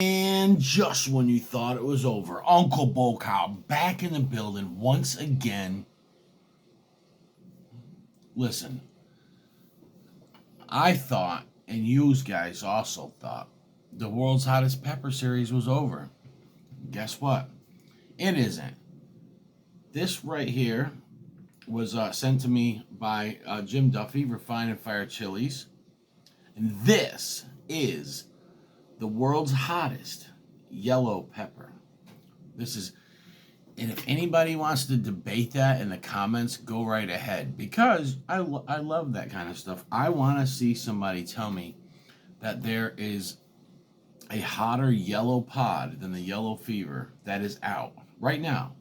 And just when you thought it was over, Uncle Bocow back in the building once again. Listen, I thought, and you guys also thought, the world's hottest pepper series was over. Guess what? It isn't. This right here was sent to me by Jim Duffy, Refined and Fire Chilies. And this is the world's hottest yellow pepper. This is, and if anybody wants to debate that in the comments, go right ahead. Because I love that kind of stuff. I want to see somebody tell me that there is a hotter yellow pod than the yellow fever that is out right now.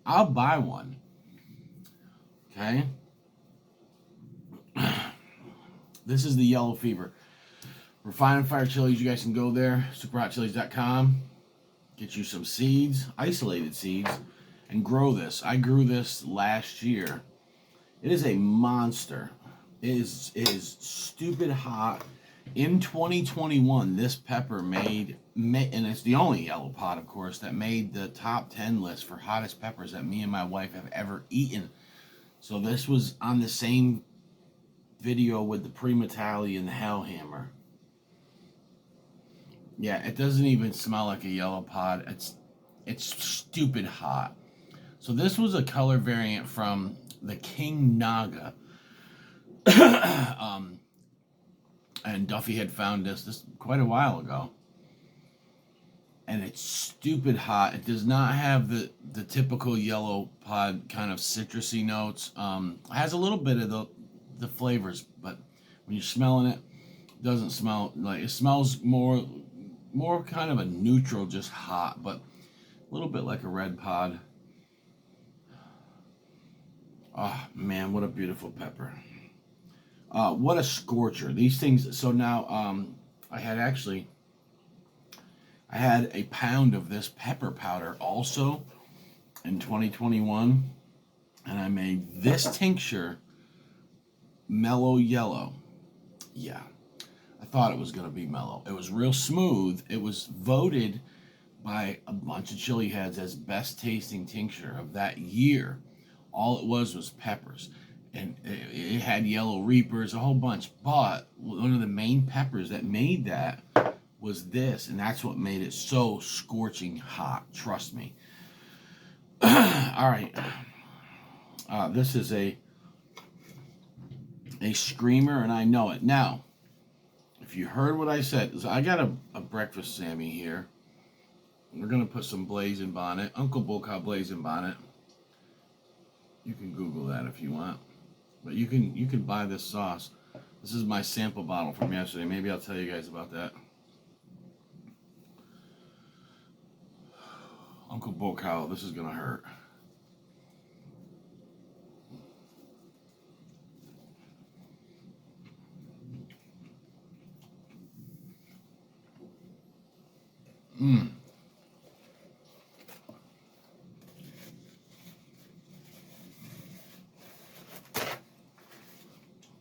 I'll buy one. Okay? This is the yellow fever. Refined and Fire Chilies, you guys can go there, superhotchilies.com, get you some seeds, isolated seeds, and grow this. I grew this last year. It is a monster. It is stupid hot. In 2021, this pepper made, and it's the only yellow pot, of course, that made the top 10 list for hottest peppers that me and my wife have ever eaten. So this was on the same video with the Primotalii and the Hellhammer. Yeah, it doesn't even smell like a yellow pod. It's stupid hot. So this was a color variant from the King Naga. And Duffy had found this quite a while ago. And it's stupid hot. It does not have the typical yellow pod kind of citrusy notes. It has a little bit of the flavors, but when you're smelling it, it doesn't smell like, it smells more kind of a neutral, just hot, but a little bit like a red pod. Oh man, what a beautiful pepper. What a scorcher. These things, so now I had a pound of this pepper powder also in 2021, and I made this tincture mellow yellow. Yeah, I thought it was going to be mellow. It was real smooth. It was voted by a bunch of chili heads as best tasting tincture of that year. All it was peppers. And it had yellow reapers, a whole bunch. But one of the main peppers that made that was this. And that's what made it so scorching hot. Trust me. All right. This is a screamer, and I know it. Now, if you heard what I said, I got a breakfast Sammy here. We're going to put some Blazing Bonnet. Uncle Bocow Blazing Bonnet. You can Google that if you want. But you can buy this sauce. This is my sample bottle from yesterday. Maybe I'll tell you guys about that. Uncle Bocow, this is going to hurt.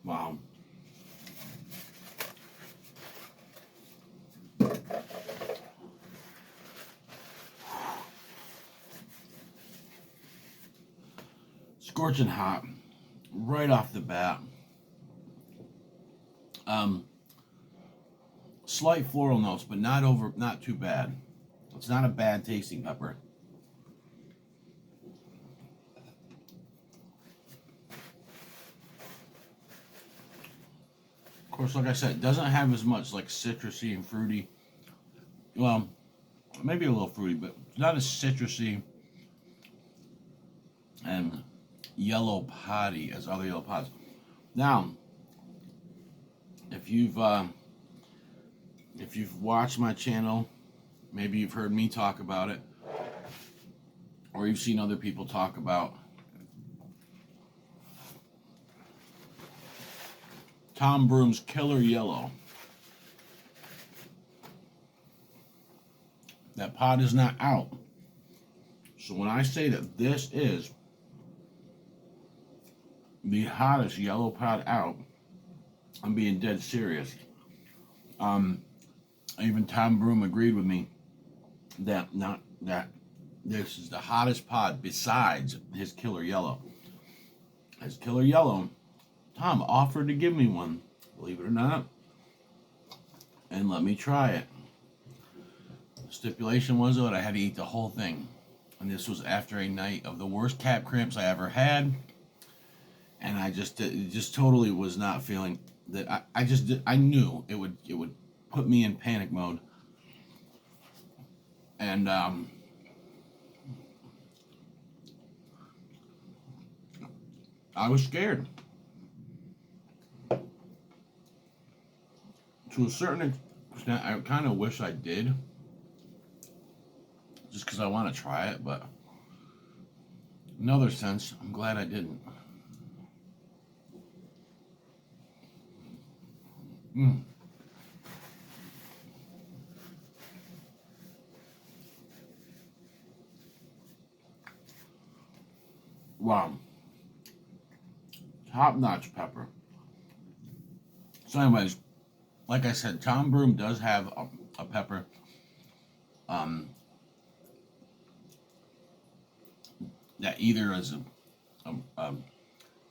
Wow. Scorching hot right off the bat. Slight floral notes, but not too bad. It's not a bad tasting pepper. Of course, like I said, it doesn't have as much like citrusy and fruity. Well, maybe a little fruity, but not as citrusy and yellow poddy as other yellow pods. Now, if you've watched my channel, maybe you've heard me talk about it, or you've seen other people talk about Tom Broom's Killer Yellow. That pod is not out. So when I say that this is the hottest yellow pod out, I'm being dead serious. Even Tom Broom agreed with me that not that this is the hottest pod besides his Killer Yellow. His Killer Yellow, Tom offered to give me one, believe it or not, and let me try it. The stipulation was that I had to eat the whole thing. And this was after a night of the worst cap cramps I ever had. And I just totally was not feeling that. I knew it would put me in panic mode. And I was scared. To a certain extent, I kind of wish I did. Just because I want to try it, but in another sense, I'm glad I didn't. Wow. Top-notch pepper. So anyways, like I said, Tom Broom does have a pepper that either is a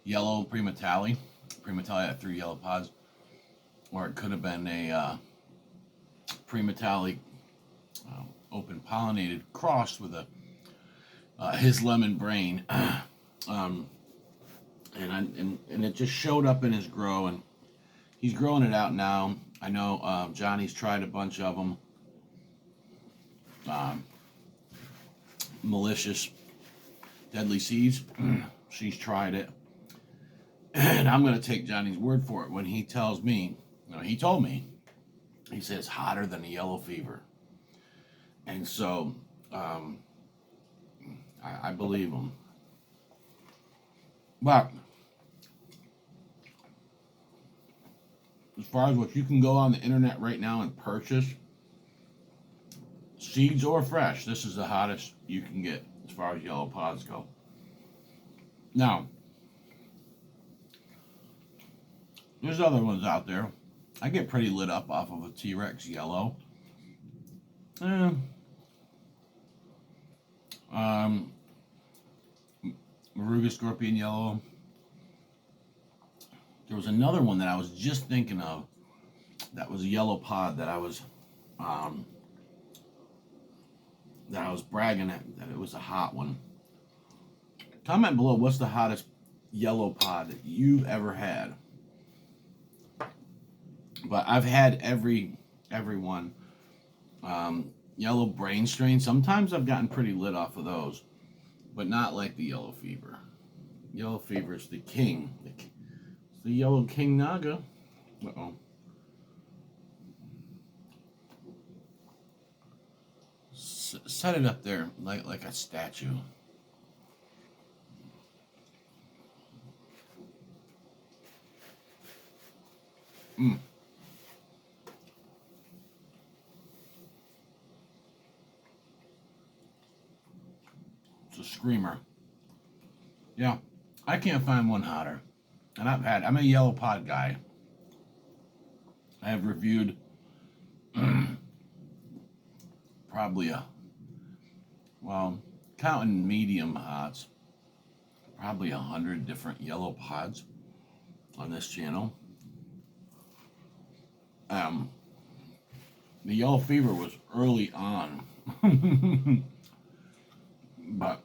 yellow Primotalii had 3 yellow pods, or it could have been a Primotalii open pollinated crossed with his lemon brain, and it just showed up in his grow, and he's growing it out now. I know Johnny's tried a bunch of them. Malicious Deadly Seeds, she's tried it, and I'm going to take Johnny's word for it when he tells me, he told me, he says hotter than a yellow fever, and so I believe him. But as far as what you can go on the internet right now and purchase, seeds or fresh, this is the hottest you can get as far as yellow pods go. Now, there's other ones out there. I get pretty lit up off of a T-Rex yellow. Maruga Scorpion yellow. There was another one that I was just thinking of that was a yellow pod that I was bragging at that it was a hot one. Comment below what's the hottest yellow pod that you've ever had. But I've had every one. Yellow brain strain. Sometimes I've gotten pretty lit off of those, but not like the yellow fever. Yellow fever is the king. It's the yellow king naga. Uh-oh. Set it up there like a statue. It's a screamer. Yeah, I can't find one hotter. And I'm a yellow pod guy. I have reviewed probably counting medium hots, probably 100 different yellow pods on this channel. The yellow fever was early on, but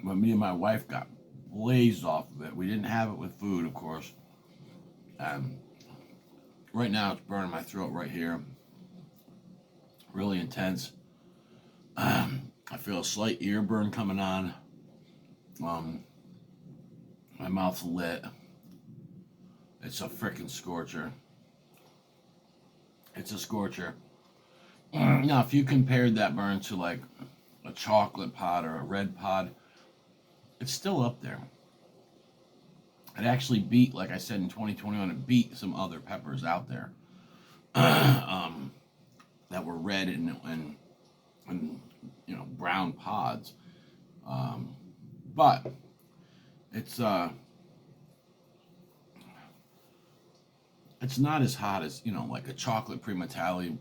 when me and my wife got blazed off of it, we didn't have it with food, of course. Right now it's burning my throat right here, really intense. I feel a slight ear burn coming on. My mouth's lit. It's a freaking scorcher. It's a scorcher. Now, if you compared that burn to like a chocolate pod or a red pod, it's still up there. It actually beat, like I said in 2021, it beat some other peppers out there that were red and brown pods. But it's not as hot as like a chocolate Primotalii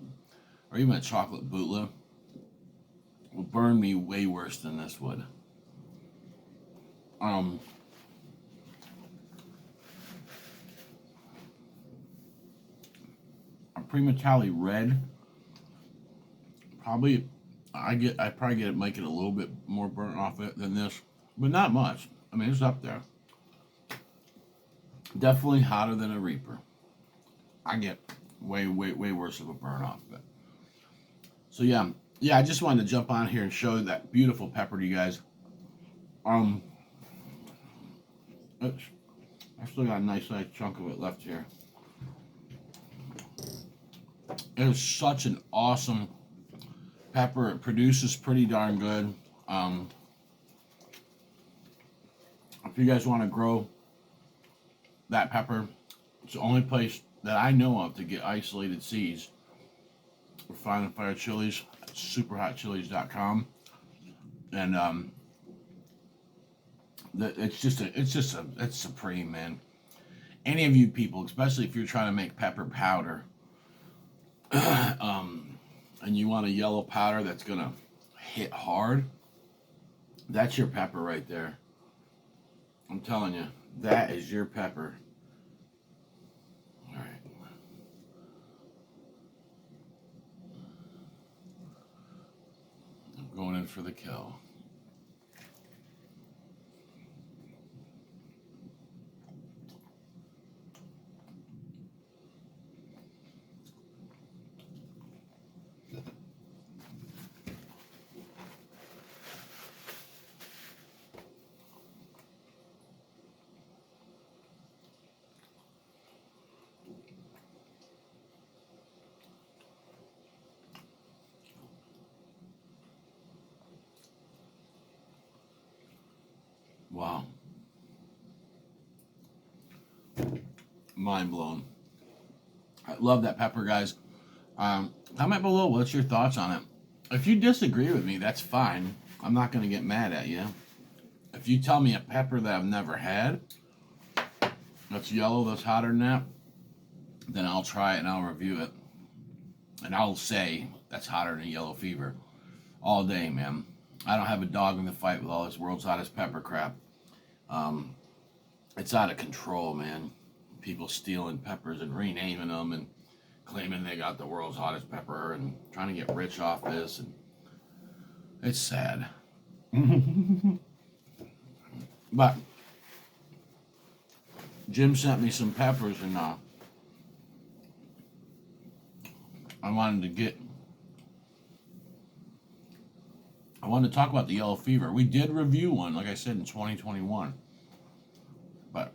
or even a chocolate Bhutlah, will burn me way worse than this would. A Primotalii red, probably I probably make it a little bit more burnt off it than this, but not much. I mean, it's up there. Definitely hotter than a Reaper. I get way worse of a burn off of it. So yeah, I just wanted to jump on here and show that beautiful pepper to you guys. I still got a nice sized chunk of it left here. It is such an awesome pepper. It produces pretty darn good. If you guys want to grow that pepper, it's the only place that I know of to get isolated seeds. For Fine and Fire chilies, superhotchilies.com, and it's supreme, man. Any of you people, especially if you're trying to make pepper powder, and you want a yellow powder that's gonna hit hard, that's your pepper right there. I'm telling you, that is your pepper. All right. I'm going in for the kill. Wow. Mind blown. I love that pepper, guys. Comment below what's your thoughts on it. If you disagree with me, that's fine. I'm not going to get mad at you. If you tell me a pepper that I've never had, that's yellow, that's hotter than that, then I'll try it and I'll review it. And I'll say that's hotter than yellow fever all day, man. I don't have a dog in the fight with all this world's hottest pepper crap. It's out of control, man. People stealing peppers and renaming them and claiming they got the world's hottest pepper and trying to get rich off this, and it's sad. But Jim sent me some peppers, and I wanted to talk about the yellow fever. We did review one, like I said, in 2021. But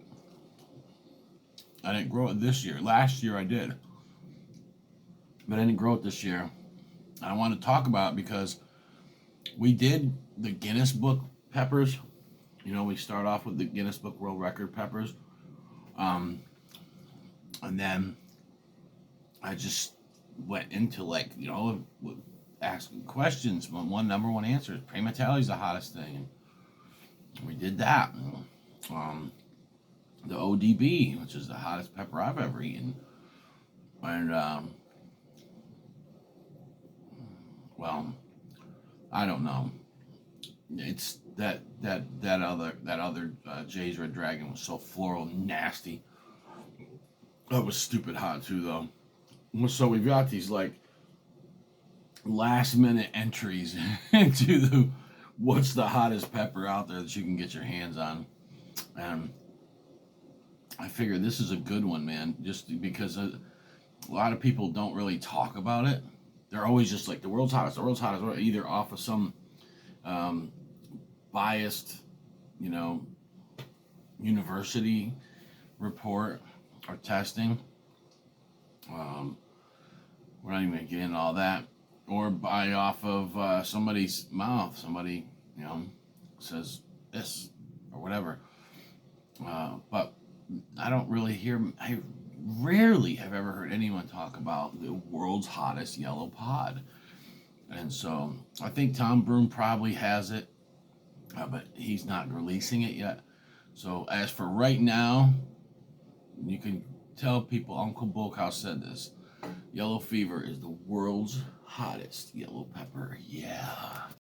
I didn't grow it this year. Last year I did. But I didn't grow it this year. I want to talk about it because we did the Guinness Book peppers. You know, we start off with the Guinness Book World Record peppers. And then I just went into, like, you know, asking questions. Number one answer is Primotalii is the hottest thing. And we did that. The ODB, which is the hottest pepper I've ever eaten. And, well, I don't know. It's that other Jay's Red Dragon was so floral nasty. That was stupid hot too, though. So we've got these like last minute entries into the what's the hottest pepper out there that you can get your hands on, and I figure this is a good one, man. Just because a lot of people don't really talk about it. They're always just like the world's hottest, either off of some biased, you know, university report or testing. We're not even getting into all that, or buy off of somebody's mouth. Somebody, you know, says this or whatever. But I don't really hear. I rarely have ever heard anyone talk about the world's hottest yellow pod. And so I think Tom Broom probably has it, but he's not releasing it yet. So as for right now, you can tell people Uncle Bulkhouse said this. Yellow fever is the world's hottest yellow pepper